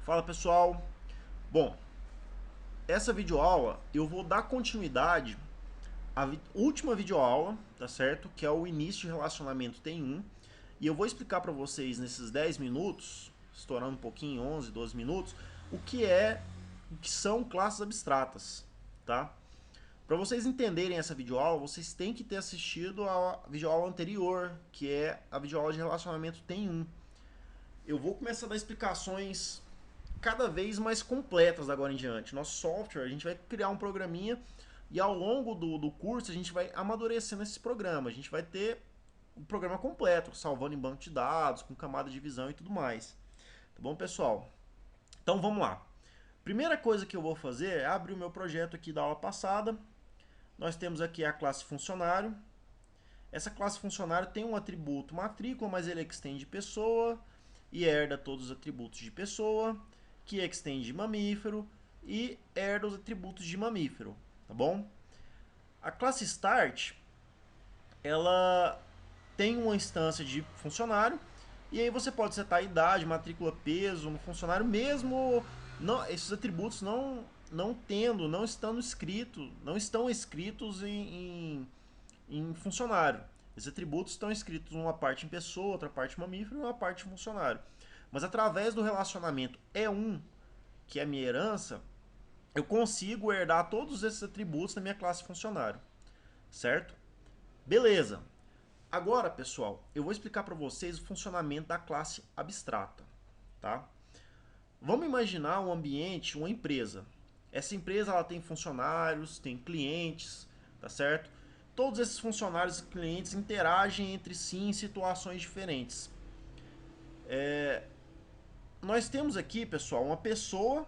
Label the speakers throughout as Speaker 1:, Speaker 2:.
Speaker 1: Fala pessoal, bom, essa videoaula eu vou dar continuidade à última videoaula, tá certo? Que é o início de relacionamento tem um, e eu vou explicar para vocês nesses 10 minutos, estourando um pouquinho, 11, 12 minutos, o que são classes abstratas, tá? Para vocês entenderem essa videoaula, vocês têm que ter assistido a videoaula anterior, que é a videoaula de relacionamento tem um. Eu vou começar a dar explicações cada vez mais completas da agora em diante. Nosso software, a gente vai criar um programinha e ao longo do curso a gente vai amadurecendo esse programa. A gente vai ter o programa completo, salvando em banco de dados, com camada de visão e tudo mais. Tá bom, pessoal? Então vamos lá. Primeira coisa que eu vou fazer é abrir o meu projeto aqui da aula passada. Nós temos aqui a classe funcionário. Essa classe funcionário tem um atributo matrícula, mas ele extende pessoa e herda todos os atributos de pessoa, que extende mamífero e herda os atributos de mamífero, tá bom? A classe start, ela tem uma instância de funcionário e aí você pode setar a idade, matrícula, peso no funcionário, mesmo esses atributos não estão escritos em funcionário. Esses atributos estão escritos uma parte em pessoa, outra parte em mamífero e uma parte em funcionário. Mas através do relacionamento E1, que é a minha herança, eu consigo herdar todos esses atributos na minha classe funcionário, certo? Beleza. Agora, pessoal, eu vou explicar para vocês o funcionamento da classe abstrata, tá? Vamos imaginar um ambiente, uma empresa. Essa empresa ela tem funcionários, tem clientes, tá certo? Todos esses funcionários e clientes interagem entre si em situações diferentes. Nós temos aqui, pessoal, uma pessoa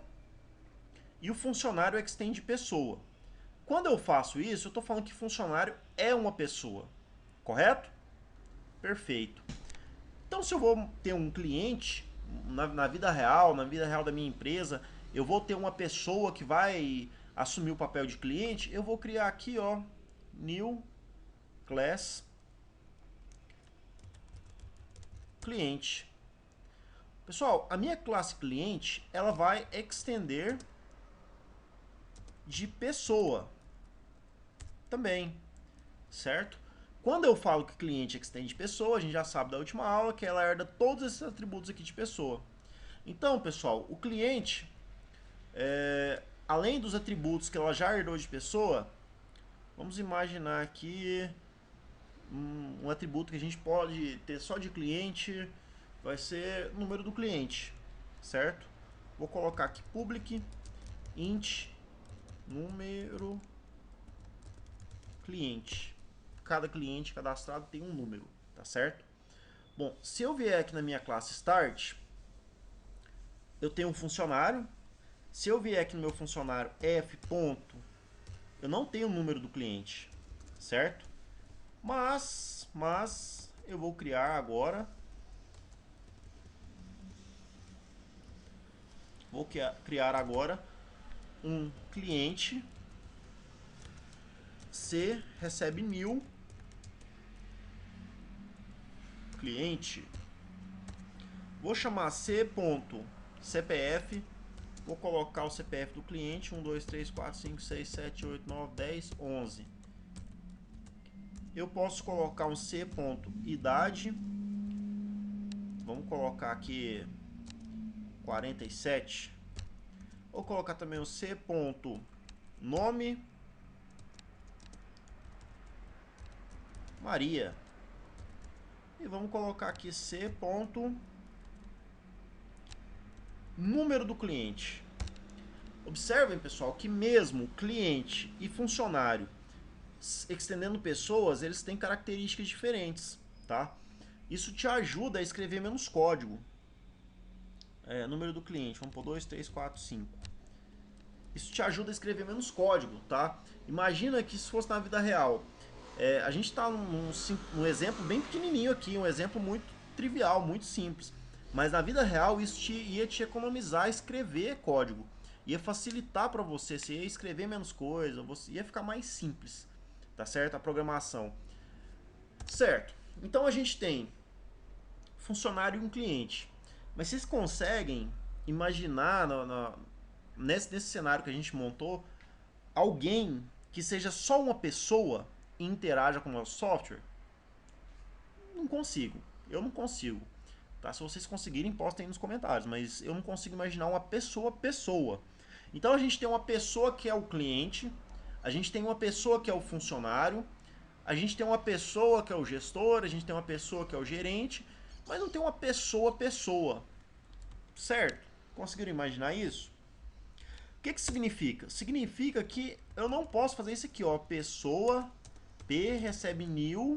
Speaker 1: e o funcionário extende pessoa. Quando eu faço isso, eu estou falando que funcionário é uma pessoa, correto? Perfeito. Então, se eu vou ter um cliente na vida real, na vida real da minha empresa, eu vou ter uma pessoa que vai assumir o papel de cliente, eu vou criar aqui, ó, new class cliente. Pessoal, a minha classe cliente, ela vai extender de pessoa também, certo? Quando eu falo que cliente extende pessoa, a gente já sabe da última aula que ela herda todos esses atributos aqui de pessoa. Então, pessoal, o cliente, além dos atributos que ela já herdou de pessoa, vamos imaginar aqui um atributo que a gente pode ter só de cliente, vai ser o número do cliente, certo? Vou colocar aqui public int número cliente. Cada cliente cadastrado tem um número, tá certo? Bom, se eu vier aqui na minha classe start, eu tenho um funcionário. Se eu vier aqui no meu funcionário f ponto, eu não tenho o número do cliente, certo? Mas eu vou criar agora, um cliente C recebe 1000 cliente. Vou chamar c.cpf, vou colocar o CPF do cliente 1, 2, 3, 4, 5, 6, 7, 8, 9, 10, 11. Eu posso colocar um c.idade, vamos colocar aqui 47. Vou colocar também o c.nome Maria. E vamos colocar aqui c. número do cliente. Observem, pessoal, que mesmo cliente e funcionário extendendo pessoas, eles têm características diferentes, tá? Isso te ajuda a escrever menos código. Número do cliente, vamos por 2, 3, 4, 5. Isso te ajuda a escrever menos código, tá? Imagina que se fosse na vida real. A gente está num exemplo bem pequenininho aqui, um exemplo muito trivial, muito simples. Mas na vida real isso ia te economizar escrever código. Ia facilitar para você, você ia escrever menos coisa, você ia ficar mais simples, tá certo? A programação. Certo, então a gente tem funcionário e um cliente. Mas vocês conseguem imaginar nesse cenário que a gente montou alguém que seja só uma pessoa e interaja com o nosso software? Não consigo. Eu não consigo. Tá? Se vocês conseguirem, postem aí nos comentários. Mas eu não consigo imaginar uma pessoa. Então a gente tem uma pessoa que é o cliente, a gente tem uma pessoa que é o funcionário, a gente tem uma pessoa que é o gestor, a gente tem uma pessoa que é o gerente, mas não tem uma pessoa. Certo? Conseguiram imaginar isso? O que significa? Significa que eu não posso fazer isso aqui, ó. Pessoa, P recebe new,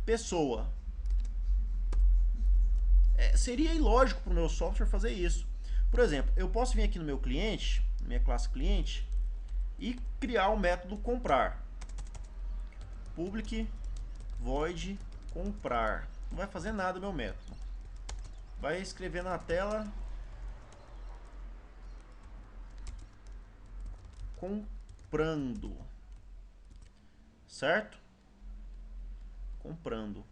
Speaker 1: pessoa. Seria ilógico para o meu software fazer isso. Por exemplo, eu posso vir aqui no meu cliente, minha classe cliente, e criar um método comprar. Public void comprar. Não vai fazer nada o meu método. Vai escrever na tela comprando. Certo? Comprando.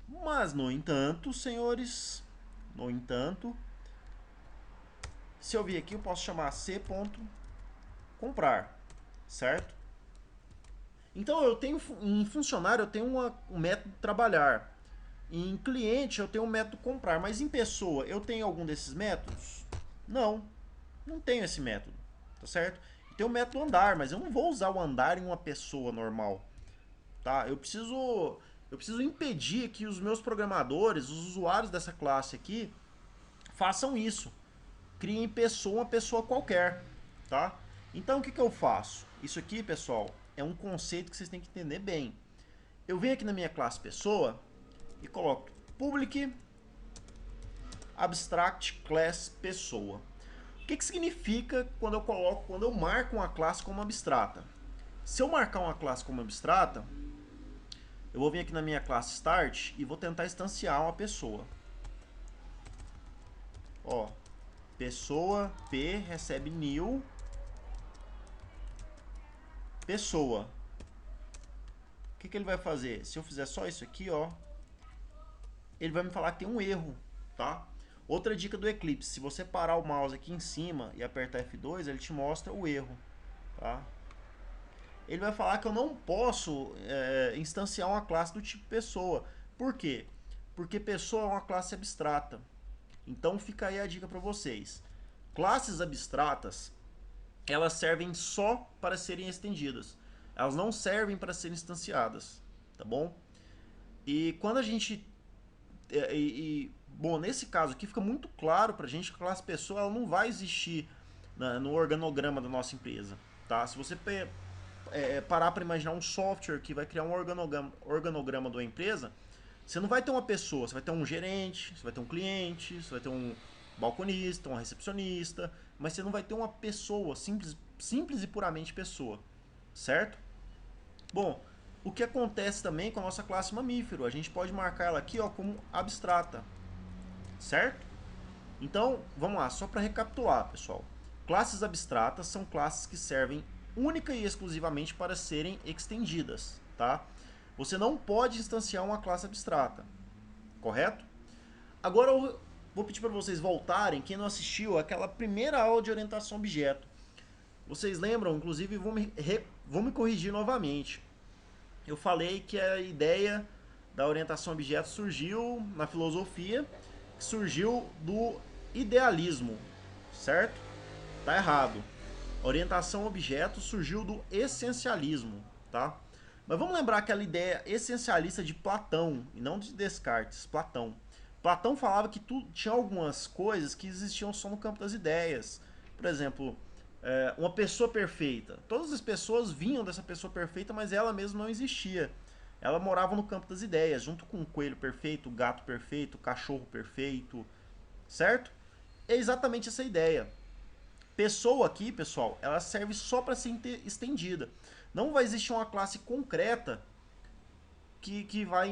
Speaker 1: Mas, no entanto, senhores, se eu vir aqui, eu posso chamar c.comprar, certo? Então, eu tenho em funcionário, eu tenho um método trabalhar. Em cliente, eu tenho um método comprar. Mas em pessoa, eu tenho algum desses métodos? Não tenho esse método, tá certo? Tem o método andar, mas eu não vou usar o andar em uma pessoa normal, tá? Eu preciso impedir que os meus programadores, os usuários dessa classe aqui, façam isso. Criem uma pessoa qualquer, tá? Então o que eu faço? Isso aqui, pessoal, é um conceito que vocês têm que entender bem. Eu venho aqui na minha classe pessoa e coloco public abstract class pessoa. O que significa quando eu marco uma classe como abstrata? Se eu marcar uma classe como abstrata, eu vou vir aqui na minha classe start e vou tentar instanciar uma pessoa. Ó, pessoa P recebe new pessoa. O que ele vai fazer? Se eu fizer só isso aqui, ó, ele vai me falar que tem um erro, tá? Outra dica do Eclipse, se você parar o mouse aqui em cima e apertar F2, ele te mostra o erro, tá? Ele vai falar que eu não posso instanciar uma classe do tipo pessoa. Por quê? Porque pessoa é uma classe abstrata. Então fica aí a dica para vocês. Classes abstratas, elas servem só para serem estendidas. Elas não servem para serem instanciadas, tá bom? E quando a gente... bom, nesse caso aqui fica muito claro para a gente que a classe pessoa ela não vai existir no organograma da nossa empresa, tá? Se você parar para imaginar um software que vai criar um organograma da empresa, você não vai ter uma pessoa, você vai ter um gerente, você vai ter um cliente, você vai ter um balconista, um recepcionista, mas você não vai ter uma pessoa, simples e puramente pessoa, certo? Bom, o que acontece também com a nossa classe mamífero, a gente pode marcar ela aqui ó, como abstrata, certo? Então, vamos lá, só para recapitular, pessoal. Classes abstratas são classes que servem única e exclusivamente para serem extendidas, tá? Você não pode instanciar uma classe abstrata, correto? Agora eu vou pedir para vocês voltarem, quem não assistiu, aquela primeira aula de orientação a objeto. Vocês lembram, inclusive vão me corrigir novamente. Eu falei que a ideia da orientação a objeto surgiu na filosofia, surgiu do idealismo, certo? Tá errado. A orientação a objeto surgiu do essencialismo, tá? Mas vamos lembrar aquela ideia essencialista de Platão, e não de Descartes, Platão. Platão falava que tinha algumas coisas que existiam só no campo das ideias. Por exemplo, uma pessoa perfeita. Todas as pessoas vinham dessa pessoa perfeita, mas ela mesma não existia. Ela morava no campo das ideias, junto com o coelho perfeito, o gato perfeito, o cachorro perfeito, certo? É exatamente essa ideia. Pessoa aqui, pessoal, ela serve só para ser estendida. Não vai existir uma classe concreta que vai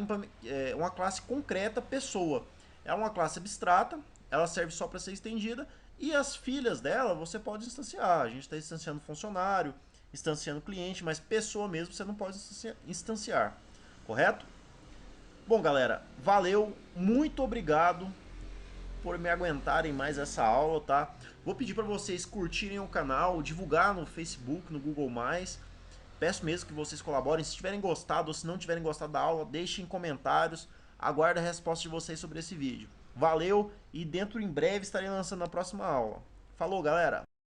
Speaker 1: uma classe concreta pessoa. É uma classe abstrata, ela serve só para ser estendida e as filhas dela você pode instanciar. A gente está instanciando funcionário, instanciando cliente, mas pessoa mesmo você não pode instanciar, correto? Bom, galera, valeu, muito obrigado por me aguentarem mais essa aula, tá? Vou pedir para vocês curtirem o canal, divulgar no Facebook, no Google+. Peço mesmo que vocês colaborem. Se tiverem gostado ou se não tiverem gostado da aula, deixem comentários. Aguardo a resposta de vocês sobre esse vídeo. Valeu e dentro em breve estarei lançando a próxima aula. Falou, galera!